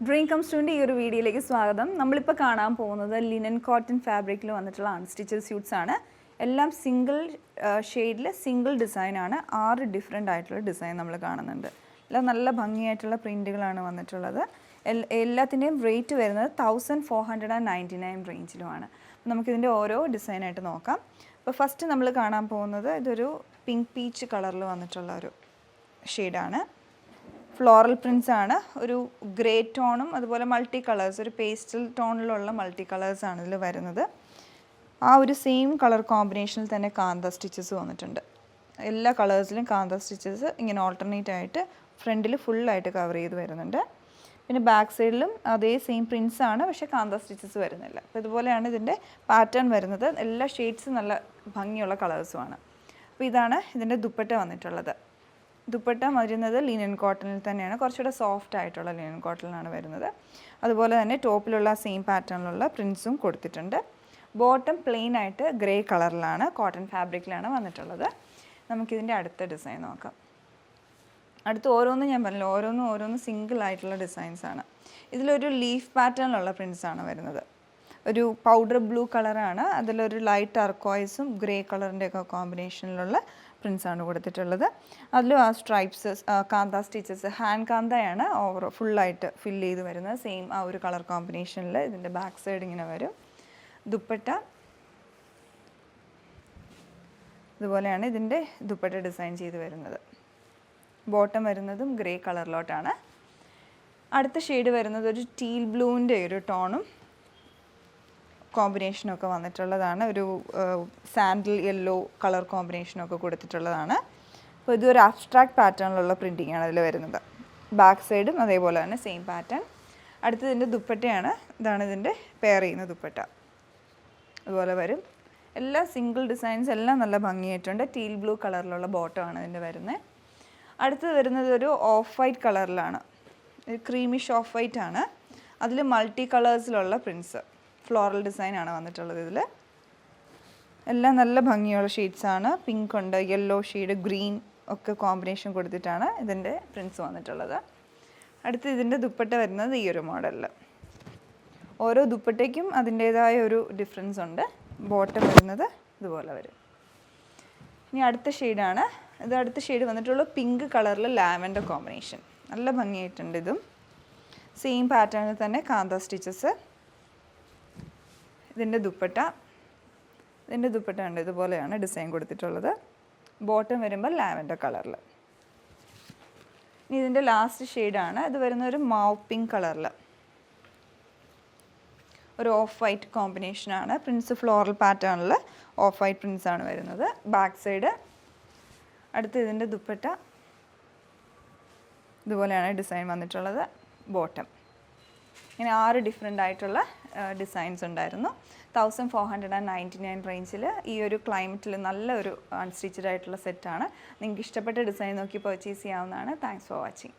Dream comes ടുവിൻ്റെ ഈ ഒരു വീഡിയോയിലേക്ക് സ്വാഗതം. നമ്മളിപ്പോൾ കാണാൻ പോകുന്നത് ലിനൻ കോട്ടൺ ഫാബ്രിക്കിൽ വന്നിട്ടുള്ള അൺസ്റ്റിച്ചഡ് സ്യൂട്ട്സ് ആണ്. എല്ലാം സിംഗിൾ ഷെയ്ഡിൽ സിംഗിൾ ഡിസൈനാണ്. 6 ഡിഫറെൻ്റ് ആയിട്ടുള്ള ഡിസൈൻ നമ്മൾ കാണുന്നുണ്ട്. എല്ലാം നല്ല ഭംഗിയായിട്ടുള്ള പ്രിൻറ്റുകളാണ് വന്നിട്ടുള്ളത്. എല്ലാത്തിൻ്റെയും റേറ്റ് വരുന്നത് 1499 റേഞ്ചിലുമാണ്. നമുക്കിതിൻ്റെ ഓരോ ഡിസൈനായിട്ട് നോക്കാം. അപ്പോൾ ഫസ്റ്റ് നമ്മൾ കാണാൻ പോകുന്നത് ഇതൊരു പിങ്ക് പീച്ച് കളറിൽ വന്നിട്ടുള്ള ഒരു ഷെയ്ഡാണ്. ഫ്ലോറൽ പ്രിൻസ് ആണ്. ഒരു ഗ്രേ ടോണും അതുപോലെ മൾട്ടി കളേഴ്സ്, ഒരു പേസ്റ്റൽ ടോണിലുള്ള മൾട്ടി കളേഴ്സാണ് ഇതിൽ വരുന്നത്. ആ ഒരു സെയിം കളർ കോമ്പിനേഷനിൽ തന്നെ കാന്ത സ്റ്റിച്ചസ് വന്നിട്ടുണ്ട്. എല്ലാ കളേഴ്സിലും കാന്ത സ്റ്റിച്ചസ് ഇങ്ങനെ ഓൾട്ടർനേറ്റ് ആയിട്ട് ഫ്രണ്ടിൽ ഫുള്ളായിട്ട് കവർ ചെയ്ത് വരുന്നുണ്ട്. പിന്നെ ബാക്ക് സൈഡിലും അതേ സെയിം പ്രിൻസ് ആണ്, പക്ഷേ കാന്ത സ്റ്റിച്ചസ് വരുന്നില്ല. അപ്പോൾ ഇതുപോലെയാണ് ഇതിൻ്റെ പാറ്റേൺ വരുന്നത്. എല്ലാ ഷെയ്ഡ്സും നല്ല ഭംഗിയുള്ള കളേഴ്സുമാണ്. അപ്പോൾ ഇതാണ് ഇതിൻ്റെ ദുപ്പട്ട വന്നിട്ടുള്ളത്. ദുപ്പട്ട വരുന്നത് ലിനൻ കോട്ടണിൽ തന്നെയാണ്. കുറച്ചുകൂടെ സോഫ്റ്റ് ആയിട്ടുള്ള ലിനൻ കോട്ടണിലാണ് വരുന്നത്. അതുപോലെ തന്നെ ടോപ്പിലുള്ള സെയിം പാറ്റേണിലുള്ള പ്രിൻസും കൊടുത്തിട്ടുണ്ട്. ബോട്ടം പ്ലെയിൻ ആയിട്ട് ഗ്രേ കളറിലാണ്, കോട്ടൺ ഫാബ്രിക്കിലാണ് വന്നിട്ടുള്ളത്. നമുക്കിതിൻ്റെ അടുത്ത ഡിസൈൻ നോക്കാം. അടുത്ത് ഓരോന്നും ഞാൻ പറഞ്ഞില്ല, ഓരോന്നും സിംഗിൾ ആയിട്ടുള്ള ഡിസൈൻസ് ആണ്. ഇതിലൊരു ലീഫ് പാറ്റേണിലുള്ള പ്രിൻസാണ് വരുന്നത്. ഒരു പൗഡർ ബ്ലൂ കളറാണ്, അതിലൊരു ലൈറ്റ് ടർക്കോയ്സും ഗ്രേ കളറിൻ്റെയൊക്കെ കോമ്പിനേഷനിലുള്ള പ്രിൻസാണ് കൊടുത്തിട്ടുള്ളത്. അതിലും ആ സ്ട്രൈപ്സ്, കാന്ത സ്റ്റിച്ചസ്, ഹാൻഡ് കാന്തയാണ് ഫുള്ളായിട്ട് ഫില്ല് ചെയ്ത് വരുന്നത്. സെയിം ആ ഒരു കളർ കോമ്പിനേഷനിൽ ഇതിൻ്റെ ബാക്ക് സൈഡ് ഇങ്ങനെ വരും. ദുപ്പട്ട ഇതുപോലെയാണ് ഇതിൻ്റെ ദുപ്പട്ട ഡിസൈൻ ചെയ്ത് വരുന്നത്. ബോട്ടം വരുന്നതും ഗ്രേ കളറിലോട്ടാണ്. അടുത്ത ഷെയ്ഡ് വരുന്നത് ഒരു ടീൽ ബ്ലൂവിൻ്റെ ഒരു ടോണും കോമ്പിനേഷനൊക്കെ വന്നിട്ടുള്ളതാണ്. ഒരു സാൻഡിൽ യെല്ലോ കളർ കോമ്പിനേഷനൊക്കെ കൊടുത്തിട്ടുള്ളതാണ്. അപ്പോൾ ഇതൊരു അബ്സ്ട്രാക്ട് പാറ്റേണിലുള്ള പ്രിൻറ്റിംഗ് ആണ് ഇതിൽ വരുന്നത്. ബാക്ക് സൈഡും അതേപോലെ തന്നെ സെയിം പാറ്റേൺ. അടുത്തത് ഇതിൻ്റെ ദുപ്പട്ടയാണ്. ഇതാണ് ഇതിൻ്റെ പെയർ ചെയ്യുന്ന ദുപ്പട്ട. അതുപോലെ വരും. എല്ലാ സിംഗിൾ ഡിസൈൻസ് എല്ലാം നല്ല ഭംഗിയായിട്ടുണ്ട്. ടീൽ ബ്ലൂ കളറിലുള്ള ബോട്ടമാണ് ഇതിൻ്റെ വരുന്നത്. അടുത്തത് വരുന്നത് ഒരു ഓഫ് വൈറ്റ് കളറിലാണ്. ഒരു ക്രീമിഷ് ഓഫ് വൈറ്റ് ആണ്. അതിൽ മൾട്ടി കളേഴ്സിലുള്ള പ്രിൻസ്, ഫ്ലോറൽ ഡിസൈനാണ് വന്നിട്ടുള്ളത്. ഇതിൽ എല്ലാം നല്ല ഭംഗിയുള്ള ഷെയ്ഡ്സാണ്. പിങ്ക് ഉണ്ട്, യെല്ലോ ഷെയ്ഡ്, ഗ്രീൻ ഒക്കെ കോമ്പിനേഷൻ കൊടുത്തിട്ടാണ് ഇതിൻ്റെ പ്രിൻസ് വന്നിട്ടുള്ളത്. അടുത്ത് ഇതിൻ്റെ ദുപ്പട്ട വരുന്നത് ഈ ഒരു മോഡലിൽ. ഓരോ ദുപ്പട്ടയ്ക്കും അതിൻ്റേതായ ഒരു ഡിഫറൻസ് ഉണ്ട്. ബോട്ടം വരുന്നത് ഇതുപോലെ വരും. ഇനി അടുത്ത ഷെയ്ഡാണ് ഇത്. അടുത്ത ഷെയ്ഡ് വന്നിട്ടുള്ള പിങ്ക് കളറിൽ ലാവൻഡർ കോമ്പിനേഷൻ. നല്ല ഭംഗിയായിട്ടുണ്ട്. ഇതും സെയിം പാറ്റേണിൽ തന്നെ കാന്ത സ്റ്റിച്ചസ്. ഇതിൻ്റെ ദുപ്പട്ട ഉണ്ട്, ഇതുപോലെയാണ് ഡിസൈൻ കൊടുത്തിട്ടുള്ളത്. ബോട്ടം വരുമ്പോൾ ലാവൻഡർ കളറിൽ. ഇനി ഇതിൻ്റെ ലാസ്റ്റ് ഷെയ്ഡാണ്. ഇത് വരുന്ന ഒരു മാവ് പിങ്ക് കളറിൽ, ഒരു ഓഫ് വൈറ്റ് കോമ്പിനേഷനാണ്. പ്രിൻസ് ഫ്ലോറൽ പാറ്റേണിൽ ഓഫ് വൈറ്റ് പ്രിൻസാണ് വരുന്നത്. Back side. അടുത്ത് ഇതിൻ്റെ ദുപ്പട്ട ഇതുപോലെയാണ് ഡിസൈൻ വന്നിട്ടുള്ളത്. ബോട്ടം ഇങ്ങനെ 6 ഡിഫറെൻ്റ് ആയിട്ടുള്ള ഡിസൈൻസ് ഉണ്ടായിരുന്നു. 1499 റേഞ്ചിൽ ഈ ഒരു ക്ലൈമറ്റിൽ നല്ല ഒരു അൺസ്റ്റിച്ചഡ് ആയിട്ടുള്ള സെറ്റാണ്. നിങ്ങൾക്ക് ഇഷ്ടപ്പെട്ട ഡിസൈൻ നോക്കി പർച്ചേസ് ചെയ്യാവുന്നതാണ്. Thanks for watching.